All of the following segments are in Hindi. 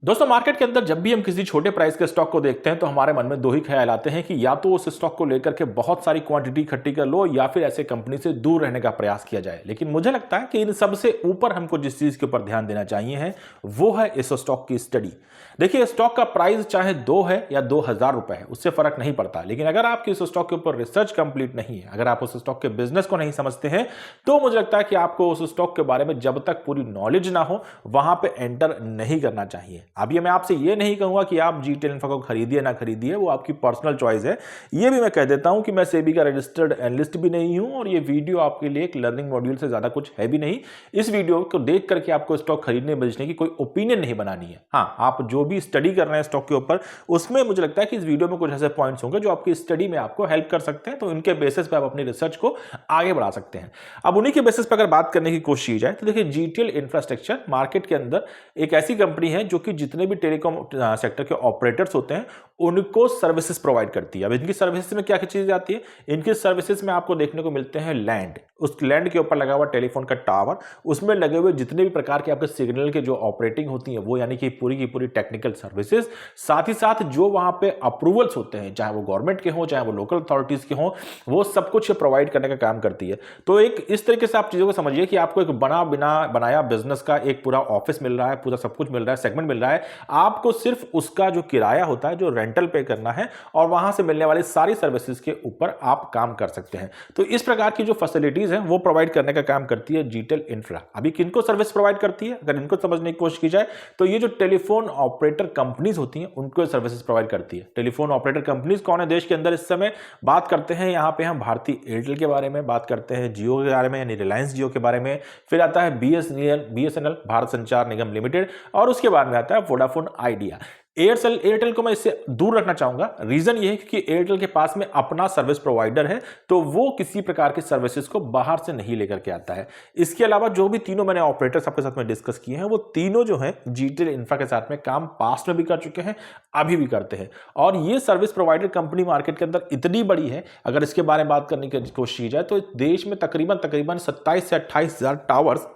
दोस्तों मार्केट के अंदर जब भी हम किसी छोटे प्राइस के स्टॉक को देखते हैं तो हमारे मन में दो ही ख्याल आते हैं कि या तो उस स्टॉक को लेकर के बहुत सारी क्वांटिटी इकट्ठी कर लो या फिर ऐसे कंपनी से दूर रहने का प्रयास किया जाए। लेकिन मुझे लगता है कि इन सबसे ऊपर हमको जिस चीज के ऊपर ध्यान देना चाहिए है वो है इस स्टॉक की स्टडी। देखिए स्टॉक का प्राइस चाहे 2 है या 2000 रुपए है उससे फर्क नहीं पड़ता, लेकिन अगर आपकी इस स्टॉक के ऊपर रिसर्च कंप्लीट नहीं है, अगर आप उस स्टॉक के बिजनेस को नहीं समझते हैं तो मुझे लगता है कि आपको उस स्टॉक के बारे में जब तक पूरी नॉलेज ना हो वहां पे एंटर नहीं करना चाहिए। अभी मैं आपसे ये नहीं कहूंगा कि आप जीटेल इन्फो को खरीदिए ना खरीदिए, वो आपकी पर्सनल चॉइस है। ये भी मैं कह देता हूं कि मैं सेबी का रजिस्टर्ड एनालिस्ट भी नहीं हूं और ये वीडियो आपके लिए एक लर्निंग मॉड्यूल से ज्यादा कुछ है भी नहीं। इस वीडियो को देख करके आपको स्टॉक खरीदने बेचने की कोई ओपिनियन नहीं बनानी है। हाँ, आप जो भी स्टडी कर रहे हैं स्टॉक के ऊपर उसमें मुझे लगता है कि इस वीडियो में कुछ ऐसे पॉइंट्स होंगे जो आपकी स्टडी में आपको हेल्प कर सकते हैं, तो इनके बेसिस पे आप अपनी रिसर्च को आगे बढ़ा सकते हैं। अब उन्हीं के बेसिस पे अगर बात करने की कोशिश की जाए तो देखिए जीटीएल इंफ्रास्ट्रक्चर मार्केट के अंदर एक ऐसी कंपनी है जो कि जितने भी टेलीकॉम सेक्टर के ऑपरेटर्स होते हैं उनको सर्विसेज प्रोवाइड करती है। अब इनकी सर्विसेज में क्या क्या चीजें आती है? इनकी सर्विसेज में आपको देखने को मिलते हैं लैंड, उस लैंड के ऊपर लगा हुआ टेलीफोन का टावर, उसमें लगे हुए जितने भी प्रकार के आपके सिग्नल के जो ऑपरेटिंग होती है वो यानी कि पूरी की पूरी टेक्निकल सर्विसेज, साथ ही साथ जो वहां पे अप्रूवल्स होते हैं चाहे वो गवर्नमेंट के हो चाहे वो लोकल अथॉरिटीज के हो, वो सब कुछ प्रोवाइड करने का काम करती है। तो एक इस तरीके से आप चीजों को समझिए कि आपको एक बनाया बिजनेस का एक पूरा ऑफिस मिल रहा है, पूरा सब कुछ मिल रहा है, सेगमेंट मिल रहा है। आपको सिर्फ उसका जो किराया होता है, जो रेंटल पे करना है और वहां से मिलने वाली सारी सर्विसेज के ऊपर आप काम कर सकते हैं। तो इस प्रकार की जो फैसिलिटीज हैं वो प्रोवाइड करने का काम करती है जीटेल इंफ्रा। अभी किनको सर्विस प्रोवाइड करती है अगर इनको समझने की कोशिश की जाए तो ये जो टेलीफोन ऑपरेटर कंपनीज होती हैं उनको सर्विसेज प्रोवाइड करती है। टेलीफोन ऑपरेटर कंपनीज कौन है देश के अंदर इस समय? बात करते हैं यहां पे हम भारतीय एयरटेल के बारे में, बात करते हैं जियो के बारे में यानी रिलायंस जियो के बारे में, फिर आता है बीएसएनएल भारत संचार निगम लिमिटेड और उसके बाद में आता है वोडाफोन आइडिया। एयरटेल को मैं इससे दूर रखना चाहूंगा। रीजन ये है कि एयरटेल के पास में अपना सर्विस प्रोवाइडर है तो वो किसी प्रकार की सर्विसेज को बाहर से नहीं लेकर के आता है। इसके अलावा जो भी तीनों मैंने ऑपरेटर्स आपके साथ में डिस्कस किए हैं वो तीनों जो हैं जीटेल इंफ्रा के साथ में काम पास्ट में भी कर चुके हैं, अभी भी करते हैं। और ये सर्विस प्रोवाइडर कंपनी मार्केट के अंदर इतनी बड़ी है, अगर इसके बारे में बात करने की कोशिश की जाए तो देश में तकरीबन 27 से 28 हजार टावर्स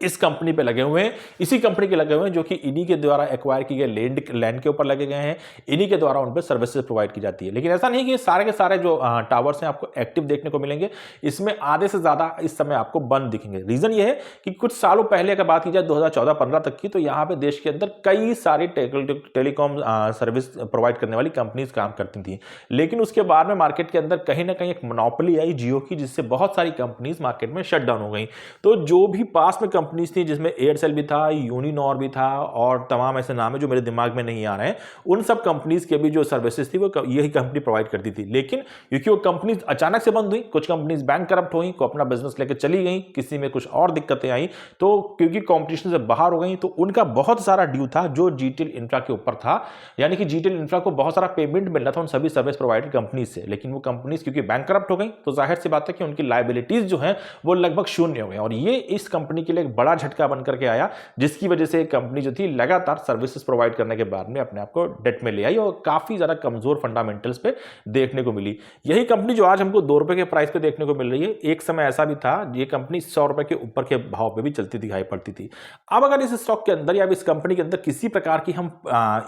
इस कंपनी पे लगे हुए हैं। इसी कंपनी के लगे हुए हैं जो कि इन्हीं के द्वारा एक्वायर किए गए लैंड के ऊपर लगे गए हैं, इन्हीं के द्वारा उन पर सर्विसेज प्रोवाइड की जाती है। लेकिन ऐसा नहीं कि सारे के सारे जो टावर्स हैं आपको एक्टिव देखने को मिलेंगे, इसमें आधे से ज्यादा इस समय आपको बंद दिखेंगे। रीजन ये है कि कुछ सालों पहले अगर बात की जाए 2014-15 तक की, तो यहाँ पे देश के अंदर कई सारी टेलीकॉम सर्विस प्रोवाइड करने वाली कंपनीज काम करती थी। लेकिन उसके बाद में मार्केट के अंदर कहीं ना कहीं एक मोनोपोली आई जियो की, जिससे बहुत सारी कंपनीज मार्केट में शट डाउन हो गई। तो जो भी पास में कंपनीज थी जिसमें एयरसेल भी था, यूनिनॉर भी था और तमाम ऐसे नाम है जो मेरे दिमाग में नहीं आ रहे हैं, उन सब कंपनीज के भी जो सर्विसेज थी वो यही कंपनी प्रोवाइड करती थी। लेकिन क्योंकि वो कंपनीज अचानक से बंद हुई, कुछ कंपनीज बैंक करप्ट हुई, को अपना बिजनेस लेकर चली गई, किसी में कुछ और दिक्कतें आई, तो क्योंकि कंपटीशन से बाहर हो गई तो उनका बहुत सारा ड्यू था जो जीटेल इंफ्रा के ऊपर था। यानी कि जीटेल इंफ्रा को बहुत सारा पेमेंट मिल रहा था उन सभी सर्विस प्रोवाइडर कंपनीज से, लेकिन वो कंपनीज क्योंकि बैंक करप्ट हो गई तो जाहिर सी बात है कि उनकी लायबिलिटीज जो है वो लगभग शून्य हो गई। और ये इस कंपनी के लिए एक बड़ा झटका बनकर के आया, जिसकी वजह से कंपनी जो थी लगातार सर्विसेज प्रोवाइड करने के बाद में अपने आप को डेट में ले आई और काफी ज्यादा कमजोर फंडामेंटल्स पे देखने को मिली। यही कंपनी जो आज हमको 2 रुपए के प्राइस पे देखने को मिल रही है, एक समय ऐसा भी था ये कंपनी 100 रुपए के ऊपर के भाव पे भी चलती दिखाई पड़ती थी। अब अगर इस स्टॉक के अंदर या इस कंपनी के अंदर किसी प्रकार की हम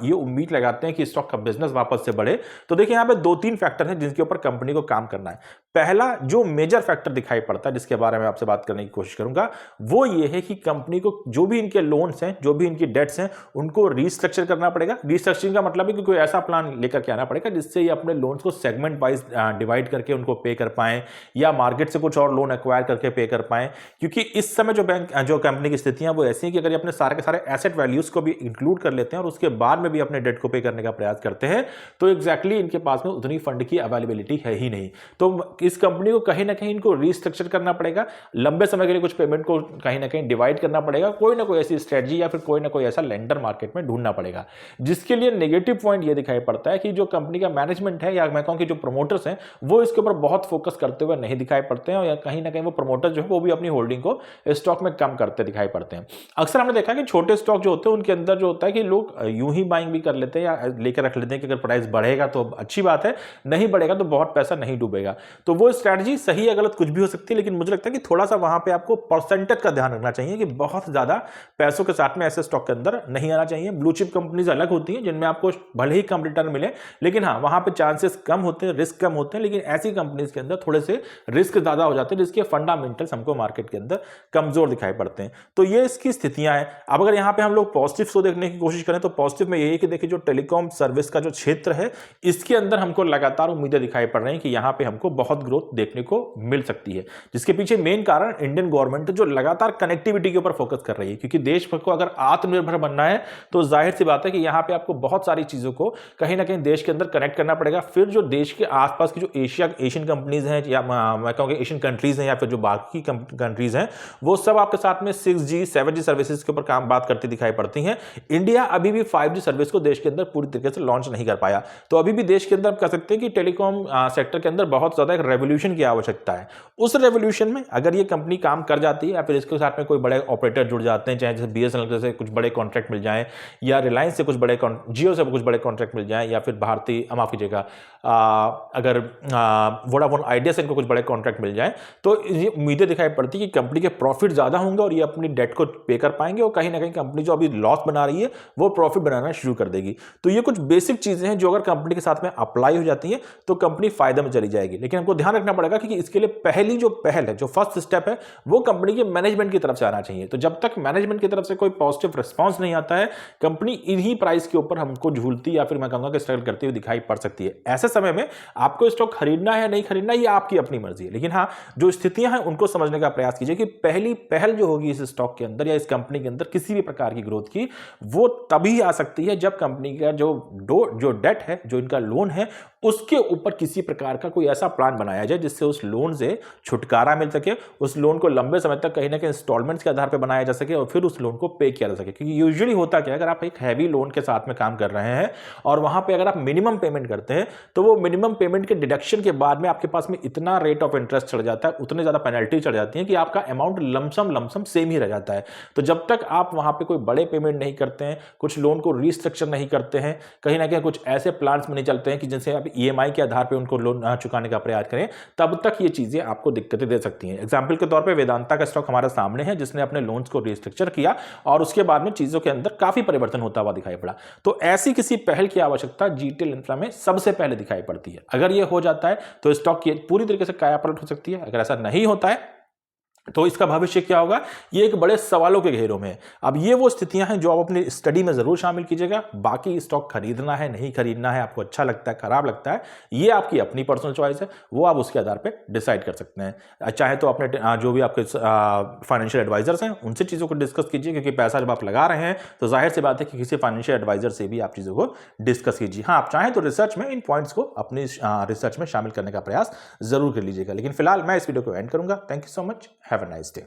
ये उम्मीद लगाते हैं कि स्टॉक का बिजनेस वापस से बढ़े, तो देखिए यहाँ पे 2-3 फैक्टर हैं जिनके ऊपर कंपनी को काम करना है। पहला जो मेजर फैक्टर दिखाई पड़ता है जिसके बारे में आपसे बात करने की कोशिश करूंगा वो ये है कि कंपनी को जो भी इनके लोन्स हैं, जो भी इनकी डेट्स हैं, उनको रीस्ट्रक्चर करना पड़ेगा। रीस्ट्रक्चरिंग का मतलब है कि कोई ऐसा प्लान लेकर के आना पड़ेगा जिससे ये अपने लोन्स को सेगमेंट वाइज डिवाइड करके उनको पे कर पाएं या मार्केट से कुछ और लोन एक्वायर करके पे कर पाएं। क्योंकि इस समय जो कंपनी की स्थितियां वो ऐसी हैं कि अगर ये अपने सारे के सारे एसेट वैल्यूज को भी इंक्लूड कर लेते हैं और उसके बाद में भी अपने डेट को पे करने का प्रयास करते हैं तो एग्जैक्टली इनके पास में उतनी फंड की अवेलेबिलिटी है ही नहीं। तो इस कंपनी को कहीं ना कहीं इनको रीस्ट्रक्चर करना पड़ेगा, लंबे समय के लिए कुछ पेमेंट को कहीं ना कहीं डिवाइड करना पड़ेगा, कोई ना कोई ऐसी स्ट्रेटजी या फिर कोई ना कोई ऐसा लेंडर मार्केट में ढूंढना पड़ेगा। जिसके लिए नेगेटिव पॉइंट ये दिखाई पड़ता है कि जो कंपनी का मैनेजमेंट है या मैं कहूं कि जो प्रमोटर्स हैं वो इसके ऊपर बहुत फोकस करते हुए नहीं दिखाई पड़ते हैं, या कहीं ना कहीं वो प्रमोटर जो है वो भी अपनी होल्डिंग को स्टॉक में कम करते दिखाई पड़ते हैं। अक्सर हमने देखा कि छोटे स्टॉक जो होते हैं उनके अंदर जो होता है कि लोग यूं ही बाइंग भी कर लेते हैं या लेकर रख लेते हैं कि अगर प्राइस बढ़ेगा तो अच्छी बात है, नहीं बढ़ेगा तो बहुत पैसा नहीं डूबेगा। तो वो स्ट्रैटेजी सही या गलत कुछ भी हो सकती है, लेकिन मुझे लगता है कि थोड़ा सा वहां पे आपको परसेंटेज का ध्यान रखना चाहिए कि बहुत ज़्यादा पैसों के साथ में ऐसे स्टॉक के अंदर नहीं आना चाहिए। ब्लू चिप कंपनीज अलग होती हैं जिनमें आपको भले ही कम रिटर्न मिले, लेकिन हाँ वहाँ पे चांसेस कम होते हैं, रिस्क कम होते हैं, लेकिन ऐसी कंपनीज के अंदर थोड़े से रिस्क ज़्यादा हो जाते हैं जिसके फंडामेंटल्स हमको मार्केट के अंदर कमज़ोर दिखाई पड़ते हैं। तो ये इसकी स्थितियाँ हैं। अब अगर यहाँ पे हम लोग पॉजिटिव्स को देखने की कोशिश करें तो पॉजिटिव में यही है कि देखिए जो टेलीकॉम सर्विस का जो क्षेत्र है इसके अंदर हमको लगातार उम्मीदें दिखाई पड़ रही हैं कि यहाँ पे हमको बहुत ग्रोथ देखने को मिल सकती है, जिसके पीछे मेन कारण इंडियन गवर्नमेंट जो लगातार कनेक्टिविटी के ऊपर फोकस कर रही है, क्योंकि देश को अगर आत्मनिर्भर बनना है तो जाहिर सी बात है कि यहाँ पे आपको बहुत सारी चीजों को कहीं ना कहीं देश के अंदर कनेक्ट करना पड़ेगा। फिर जो देश के आसपास की जो एशियन कंपनीज हैं या मैं कहूँगा एशियन कंट्रीज हैं या फिर जो बाकी कंट्रीज हैं वो सब आपके साथ में 6G 7G सर्विसेज के ऊपर काम बात करती दिखाई पड़ती हैं। इंडिया अभी भी 5G सर्विस को देश के अंदर पूरी तरीके से लॉन्च नहीं कर पाया, तो अभी भी देश के अंदर कह सकते हैं कि टेलीकॉम सेक्टर के अंदर बहुत ज्यादा एक रेवोल्यूशन की आवश्यकता है। उस रेवोल्यूशन में अगर ये कंपनी काम कर जाती है या फिर इसके साथ में कोई बड़े ऑपरेटर जुड़ जाते हैं, चाहे जैसे BSNL से कुछ बड़े कॉन्ट्रैक्ट मिल जाए या रिलायंस से कुछ बड़े जियो से कुछ बड़े कॉन्ट्रैक्ट मिल जाए या फिर भारतीय माफ कीजिएगा अगर वोडाफोन आइडिया से इनको कुछ बड़े कॉन्ट्रैक्ट मिल जाए तो ये उम्मीदें दिखाई पड़ती है कि कंपनी के प्रॉफिट ज्यादा होंगे और ये अपनी डेट को पे कर पाएंगे और कहीं ना कहीं कंपनी जो अभी लॉस बना रही है वो प्रॉफिट बनाना शुरू कर देगी। तो ये कुछ बेसिक चीजें हैं जो अगर कंपनी के साथ में अप्लाई हो जाती है तो कंपनी फायदे में चली जाएगी। लेकिन हमको ध्यान रखना पड़ेगा कि इसके लिए पहली जो पहल है, जो फर्स्ट स्टेप है, वो कंपनी के मैनेजमेंट की तरफ से आना चाहिए। तो जब तक मैनेजमेंट की तरफ से कोई पॉजिटिव रिस्पॉन्स नहीं आता है, कंपनी इन्हीं प्राइस के ऊपर हमको झूलती या फिर मैं कहूंगा कि स्ट्रगल करती हुई दिखाई पड़ सकती है। ऐसे समय में आपको स्टॉक खरीदना है या नहीं खरीदना ये आपकी अपनी मर्जी है, लेकिन हाँ जो स्थितियां हैं उनको समझने का प्रयास कीजिए कि पहली पहल जो होगी इस स्टॉक के अंदर या इस कंपनी के अंदर किसी भी प्रकार की ग्रोथ की, वो तभी आ सकती है जब कंपनी का जो डेट है, जो इनका लोन है, उसके ऊपर किसी प्रकार का कोई ऐसा प्लान बनाया जाए जिससे उस लोन से छुटकारा मिल सके, उस लोन को लंबे समय तक कहीं ना कहीं इंस्टॉलमेंट्स के आधार पर बनाया जा सके और फिर उस लोन को पे किया जा सके। क्योंकि यूजुअली होता क्या है, अगर आप एक हैवी लोन के साथ में काम कर रहे हैं और वहां पे अगर आप मिनिमम पेमेंट करते हैं तो वो मिनिमम पेमेंट के डिडक्शन के बाद में आपके पास में इतना रेट ऑफ इंटरेस्ट चढ़ जाता है, उतने ज्यादा पेनल्टी चढ़ जाती है कि आपका अमाउंट लमसम सेम ही रह जाता है। तो जब तक आप वहां पे कोई बड़े पेमेंट नहीं करते हैं, कुछ लोन को रीस्ट्रक्चर नहीं करते हैं, कहीं ना कहीं कुछ ऐसे प्लान्स में नहीं चलते हैं कि जिनसे आप EMI के आधार पे उनको लोन चुकाने का प्रयास करें, तब तक ये चीजें आपको दिक्कतें दे सकती हैं। एग्जांपल के तौर पे वेदांता का स्टॉक हमारे सामने है जिसने अपने लोन्स को रीस्ट्रक्चर किया और उसके बाद में चीजों के अंदर काफी परिवर्तन होता हुआ दिखाई पड़ा। तो ऐसी किसी पहल की आवश्यकता GTL इंफ्रा में सबसे पहले दिखाई पड़ती है। अगर ये हो जाता है तो स्टॉक की पूरी तरीके से कायापलट हो सकती है। अगर ऐसा नहीं होता है तो इसका भविष्य क्या होगा, ये एक बड़े सवालों के घेरों में है। अब ये वो स्थितियां हैं जो आप अपनी स्टडी में जरूर शामिल कीजिएगा। बाकी स्टॉक खरीदना है नहीं खरीदना है, आपको अच्छा लगता है खराब लगता है, ये आपकी अपनी पर्सनल चॉइस है, वो आप उसके आधार पे डिसाइड कर सकते हैं। चाहे तो अपने जो भी आपके फाइनेंशियल एडवाइजर्स हैं उनसे चीज़ों को डिस्कस कीजिए, क्योंकि पैसा जब आप लगा रहे हैं तो जाहिर सी बात है कि किसी फाइनेंशियल एडवाइजर से भी आप चीज़ों को डिस्कस कीजिए। हाँ, आप चाहें तो रिसर्च में इन पॉइंट्स को अपनी रिसर्च में शामिल करने का प्रयास जरूर कर लीजिएगा। लेकिन फिलहाल मैं इस वीडियो को एंड करूंगा। Thank you so much, have a nice day.